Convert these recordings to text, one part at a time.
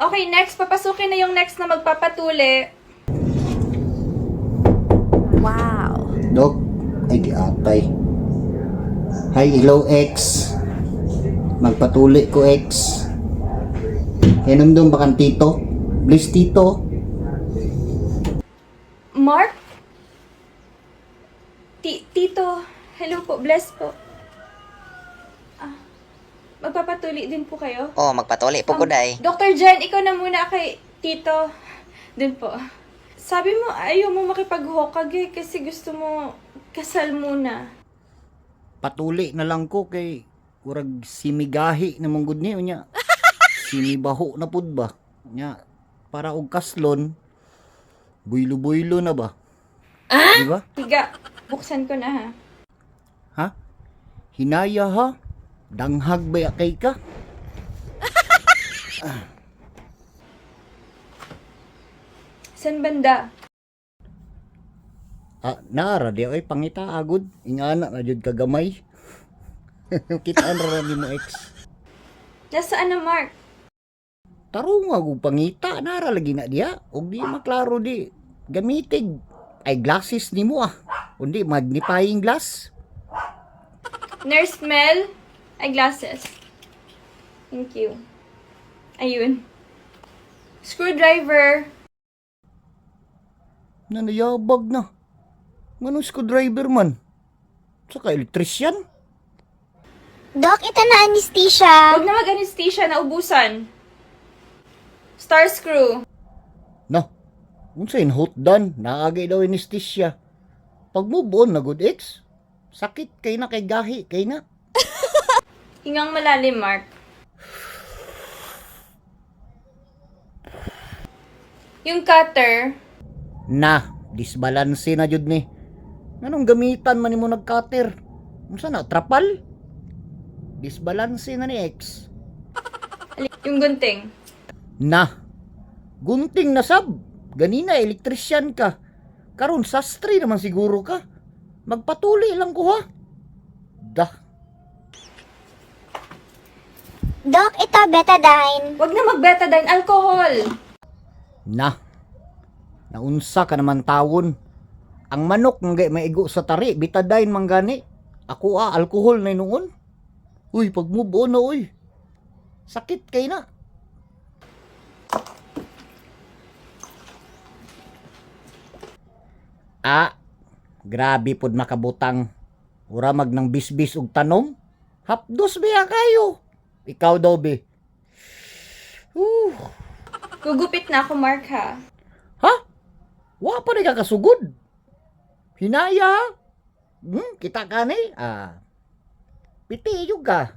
Okay, next. Papasukin na yung next na magpapatuli. Wow. Dok, ay di atay. Hi, hello X. Magpatuli ko X. Hinumdum ba kan tito? Please tito. Mark? Tito, hello po. Bless po. Magpapatuli din po kayo? Oh, magpatuli po ko day. Dr. Jen, ikaw na muna kay Tito. Dun po. Sabi mo, ayaw mo makipag-hokag eh, kasi gusto mo kasal muna. Patuli na lang ko kay urag simigahi na mong good niyo nya. Simibaho na pud ba? Nya para og kaslon. Buylo-buylo na ba? Di ba? Higa, buksan ko na ha. Ha? Hinaya ha? Danghag ba kay ka? San banda? Nara di ay pangita agud. Ingana na jud kagamay. Kitaan ra ni mo ex. Nasaan na, Mark? Tarong agud pangita nara lagi na diya. Og di maklaro di gamitig ay glasses nimo Undi magnifying glass. Nurse Mel? Eyeglasses. Thank you. Ayun. Screwdriver. Nanayabag na. Manong screwdriver man? Saka elektrisyan? Doc, ito na anesthesia. Huwag na mag-anesthesia, naubusan. Star screw. Na, unsa in hot done, naagay daw anesthesia. Pag move on na good ex, sakit kay na kay gahi, kay na. Hingang malalim, Mark. Yung cutter. Na, disbalanse na jud ni. Anong gamitan man nimo nagcutter? Unsa na trapal? Disbalanse na ni ex. Yung gunting. Na, gunting na sab. Ganina elektrisyan ka. Karon sastre naman siguro ka. Magpatuli lang ko ha. Dah. Doc, ito betadine. Huwag na mag-betadine, alcohol. Na. Naunsa ka naman tawon. Ang manok nga maigo sa tari, betadine man gani. Ako alcohol na noon. Uy, pag move on na uy. Sakit kay na. Grabe pod makabutang. Ura mag nang bisbis og tanom. Hapdos biya kayo. Ikaw daw be. Gugupit na ako, Mark, ha? Ha? Wa pa rin kakasugod. Hinaya ha? Kita ka ni? Piti yung ka.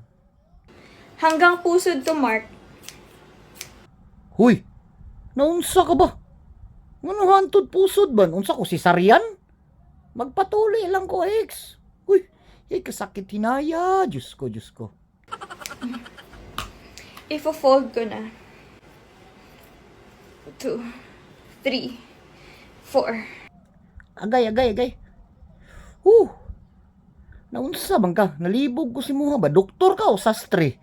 Hanggang pusod to, Mark. Huy, naunsa ka ba? Ngano hantod pusod ba? Unsa ko si Sarian? Magpatuloy lang ko, ex. Huy, kasakit hinaya. Diyos ko, Diyos ko. Ifo-fold ko na. 2, 3, 4. Agay. Naunsa bang ka? Nalibog ko si Muha ba? Doktor ka o sastre?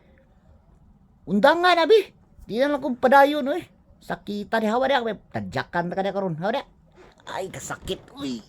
Undang nga na, bi. Di na lang kong padayon, eh. Sakitan ni hawa na. Tadyakan na ka na karon. Hawa na. Ay, kasakit. Uy.